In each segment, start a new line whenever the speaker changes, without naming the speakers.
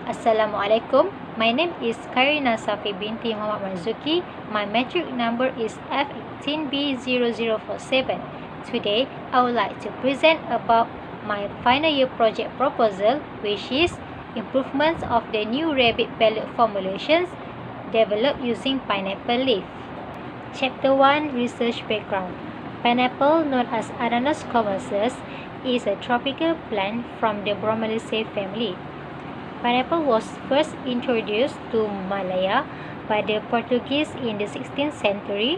Assalamualaikum. My name is Karina Safi binti Muhammad Marzuki. My metric number is F18B0047. Today, I would like to present about my final year project proposal, which is improvements of the new rabbit pellet formulations developed using pineapple leaf. Chapter 1, Research Background. Pineapple, known as Ananas commercius, is a tropical plant from the Bromeliaceae family. Pineapple was first introduced to Malaya by the Portuguese in the 16th century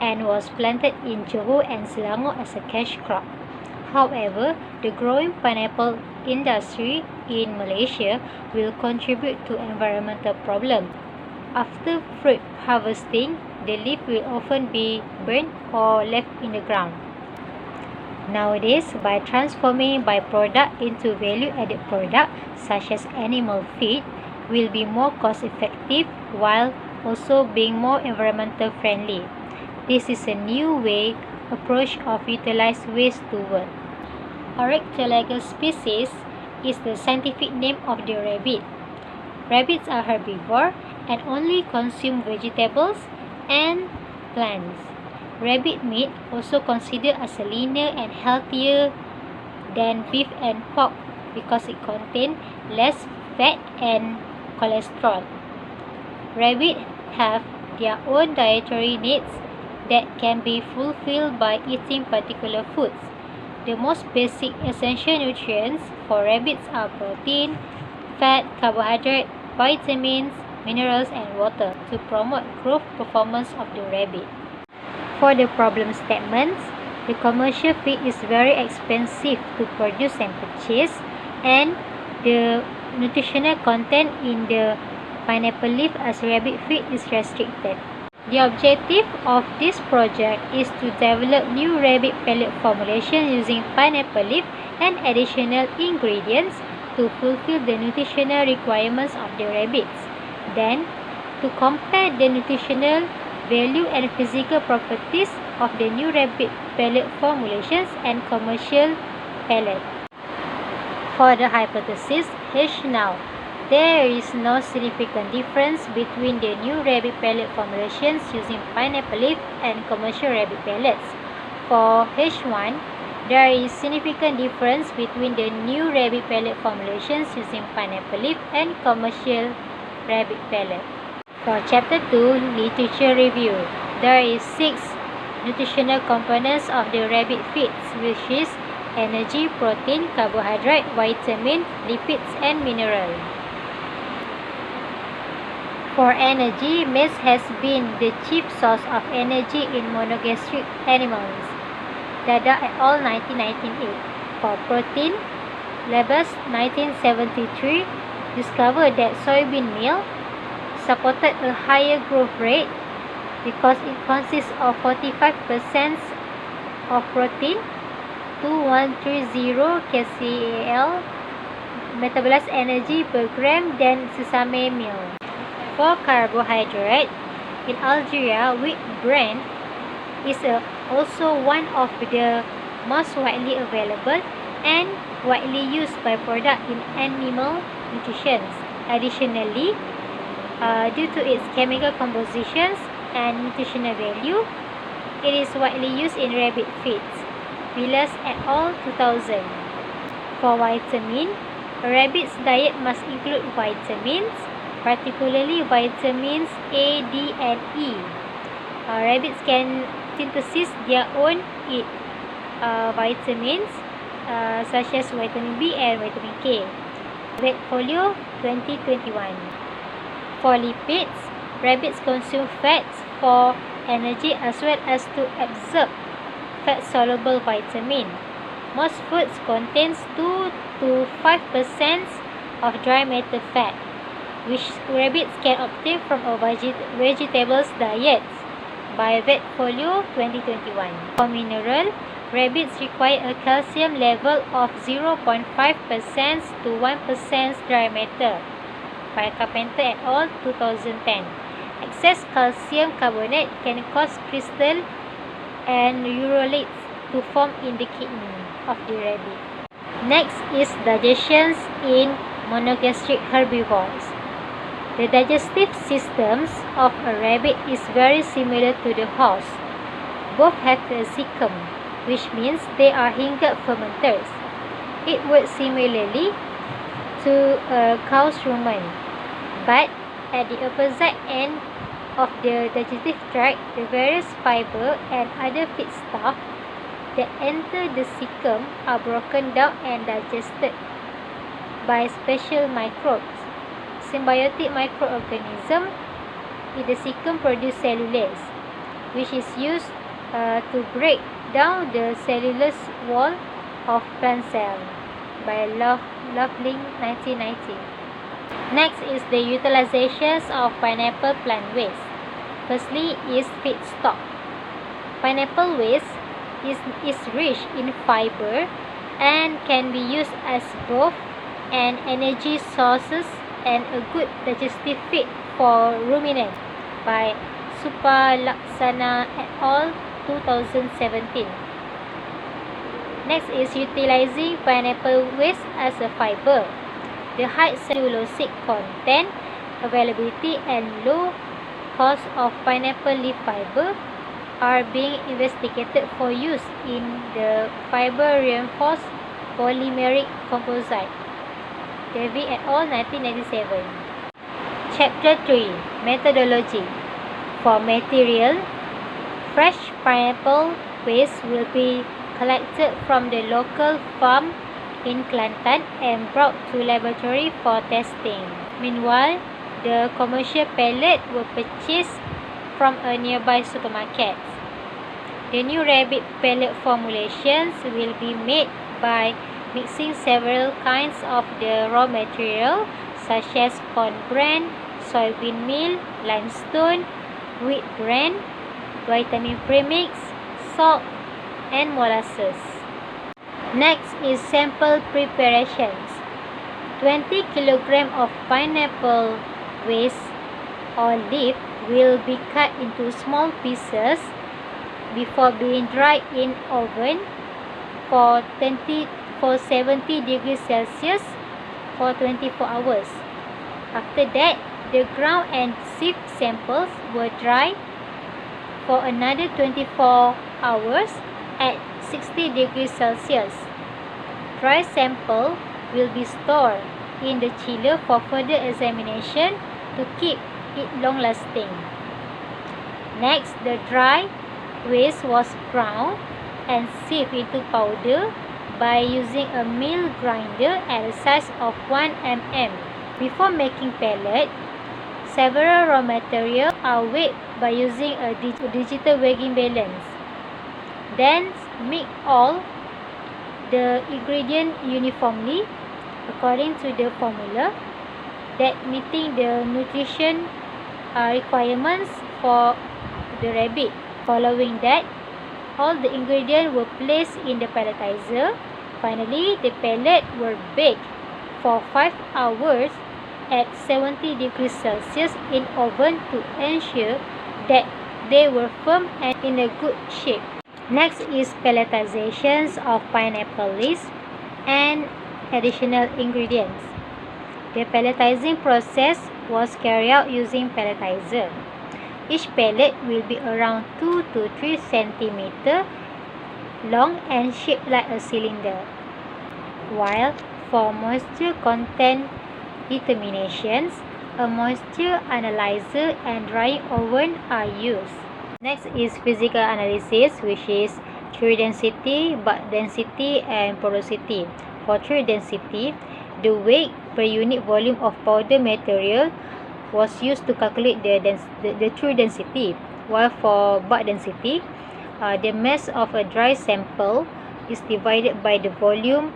and was planted in Johor and Selangor as a cash crop. However, the growing pineapple industry in Malaysia will contribute to environmental problems. After fruit harvesting, the leaf will often be burnt or left in the ground. Nowadays, by transforming byproduct into value-added product such as animal feed, will be more cost-effective while also being more environmental friendly. This is a new way approach of utilized waste to work. Oryctolagus species is the scientific name of the rabbit. Rabbits are herbivore and only consume vegetables and plants. Rabbit meat also considered as a leaner and healthier than beef and pork because it contains less fat and cholesterol. Rabbits have their own dietary needs that can be fulfilled by eating particular foods. The most basic essential nutrients for rabbits are protein, fat, carbohydrate, vitamins, minerals, and water to promote growth performance of the rabbit. For the problem statements, the commercial feed is very expensive to produce and purchase, and the nutritional content in the pineapple leaf as rabbit feed is restricted. The objective of this project is to develop new rabbit pellet formulation using pineapple leaf and additional ingredients to fulfill the nutritional requirements of the rabbits. Then, to compare the nutritional value and physical properties of the new rabbit pellet formulations and commercial pellet. For the hypothesis H now, there is no significant difference between the new rabbit pellet formulations using pineapple leaf and commercial rabbit pellets. For H1, there is significant difference between the new rabbit pellet formulations using pineapple leaf and commercial rabbit pellet. For Chapter 2, Literature Review, there is 6 nutritional components of the rabbit feeds, which is energy, protein, carbohydrate, vitamin, lipids, and mineral. For energy, maize has been the chief source of energy in monogastric animals. Dada et al. 1998. For protein, Labus 1973 discovered that soybean meal supported a higher growth rate because it consists of 45% of protein, 2130 kcal metabolized energy per gram than sesame meal. For carbohydrate, in Algeria, wheat bran is also one of the most widely available and widely used byproduct in animal nutrition. Additionally, due to its chemical compositions and nutritional value, it is widely used in rabbit feeds. Villas et al. 2000. For vitamin, a rabbit's diet must include vitamins, particularly vitamins A, D, and E. Rabbits can synthesize their own vitamins such as vitamin B and vitamin K. Vetfolio 2021. For lipids, rabbits consume fats for energy as well as to absorb fat-soluble vitamin. Most foods contains 2 to 5% of dry matter fat, which rabbits can obtain from a vegetables diet by Vetfolio 2021. For mineral, rabbits require a calcium level of 0.5% to 1% dry matter by Carpenter et al. 2010. Excess calcium carbonate can cause crystal and urolates to form in the kidney of the rabbit. Next is digestion in monogastric herbivores. The digestive systems of a rabbit is very similar to the horse. Both have a cecum, which means they are hinge fermenters. It works similarly to a cow's rumen, but at the opposite end of the digestive tract, the various fiber and other feedstuff that enter the cecum are broken down and digested by special microbes. Symbiotic microorganisms in the cecum produce cellulase, which is used to break down the cellulose wall of plant cells by Loveling 1990. Next is the utilizations of pineapple plant waste. Firstly is feedstock. Pineapple waste is rich in fiber and can be used as both an energy sources and a good digestive feed for ruminants by Supalaksana et al. 2017. Next is utilizing pineapple waste as a fiber. The high cellulosic content, availability and low cost of pineapple leaf fiber are being investigated for use in the fiber reinforced polymeric composite. Davy et al. 1997. Chapter 3. Methodology. For material, fresh pineapple waste will be collected from the local farm in Kelantan and brought to laboratory for testing. Meanwhile, the commercial pellet were purchased from a nearby supermarket. The new rabbit pellet formulations will be made by mixing several kinds of the raw material such as corn bran, soybean meal, limestone, wheat bran, vitamin premix, salt, and molasses. Next is sample preparations. 20 kg of pineapple waste or leaf will be cut into small pieces before being dried in oven for 70 degrees Celsius for 24 hours. After that, the ground and sieve samples were dried for another 24 hours at 60 degrees Celsius. Dry sample will be stored in the chiller for further examination to keep it long-lasting. Next, the dry waste was ground and sieved into powder by using a mill grinder at a size of 1 mm. Before making pellet, several raw materials are weighed by using a digital weighing balance. Then mix all the ingredients uniformly according to the formula that meeting the nutrition requirements for the rabbit. Following that, all the ingredients were placed in the pelletizer. Finally, the pellet were baked for 5 hours at 70 degrees Celsius in oven to ensure that they were firm and in a good shape. Next is pelletizations of pineapple leaves and additional ingredients. The pelletizing process was carried out using pelletizer. Each pellet will be around 2 to 3 cm long and shaped like a cylinder. While for moisture content determinations, a moisture analyzer and drying oven are used. Next is physical analysis, which is tree density, bud density, and porosity. For tree density, the weight per unit volume of powder material was used to calculate the true density, while for bud density, the mass of a dry sample is divided by the volume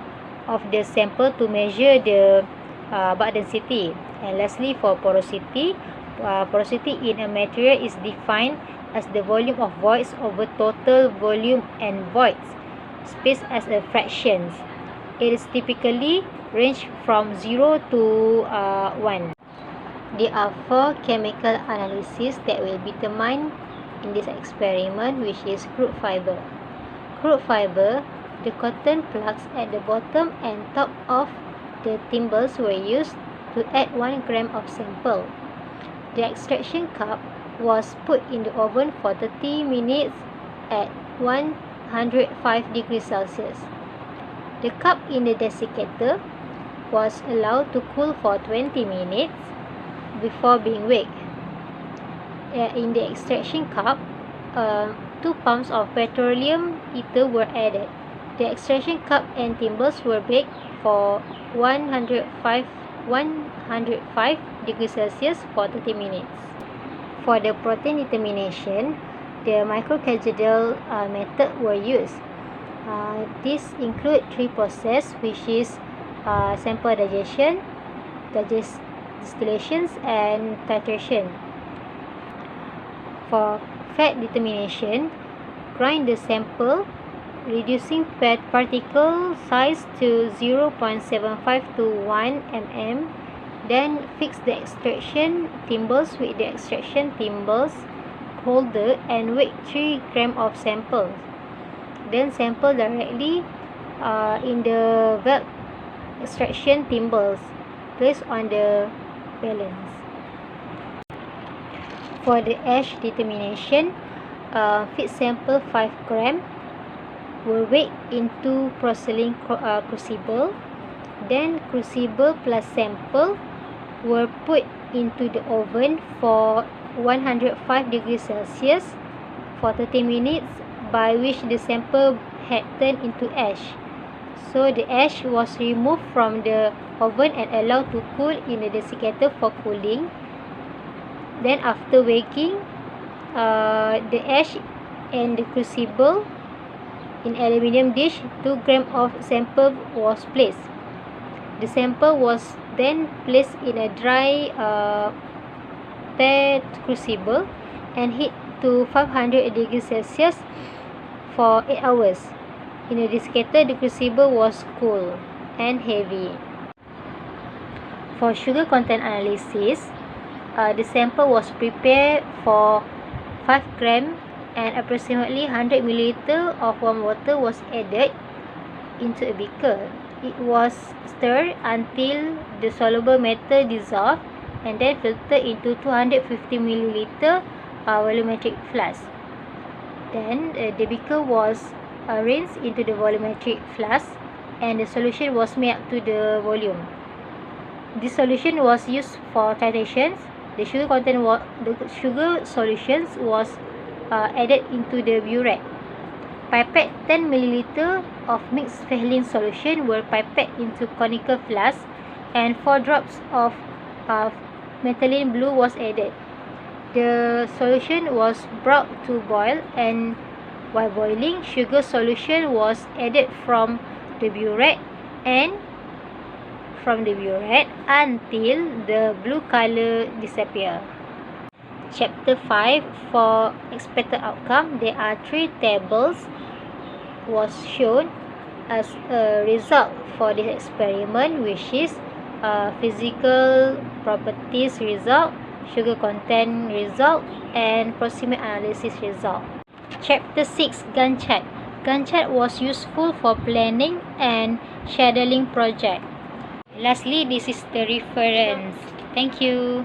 of the sample to measure the bud density. And lastly, for porosity, porosity in a material is defined as the volume of voids over total volume and voids space as a fraction. It is typically range from 0 to 1. There are 4 chemical analyses that will be determined in this experiment, which is crude fiber. Crude fiber, the cotton plugs at the bottom and top of the timbals were used to add 1 gram of sample. The extraction cup was put in the oven for 30 minutes at 105 degrees Celsius. The cup in the desiccator was allowed to cool for 20 minutes before being weighed. In the extraction cup, 2 pumps of petroleum ether were added. The extraction cup and timbals were baked for 105 degrees Celsius for 30 minutes. For the protein determination, the microcathedral method were used. This include 3 processes, which is sample digestion, distillations, and titration. For fat determination, grind the sample, reducing particle size to 0.75 to 1 mm. Then fix the extraction timbals with the extraction timbals holder and weigh 3 gram of samples. Then sample directly in the valve extraction timbals placed on the balance. For the ash determination, feed sample 5 gram were weighed into porcelain crucible. Then crucible plus sample were put into the oven for 105 degrees Celsius for 30 minutes, by which the sample had turned into ash. So the ash was removed from the oven and allowed to cool in the desiccator for cooling. Then after baking, the ash and the crucible in aluminium dish, 2 gram of sample was placed. The sample was then placed in a dry PET crucible and heat to 500 degrees Celsius for 8 hours. In the desiccator, the crucible was cool and heavy. For sugar content analysis, the sample was prepared for 5 gram and approximately 100 ml of warm water was added into a beaker. It was stirred until the soluble matter dissolved and then filtered into 250 ml volumetric flask. Then the beaker was rinsed into the volumetric flask and the solution was made up to the volume. This solution was used for titrations. The sugar solutions was added into the burette. Pipette 10 ml of mixed Vaseline solution were pipetted into conical flask and 4 drops of methylene blue was added. The solution was brought to boil, and while boiling, sugar solution was added from the burette until the blue color disappear. Chapter 5, for expected outcome, there are 3 tables was shown as a result for this experiment, which is physical properties result, sugar content result, and proximate analysis result. Chapter 6, Gantt chart. Gantt chart was useful for planning and scheduling project. Lastly, this is the reference. Thank you.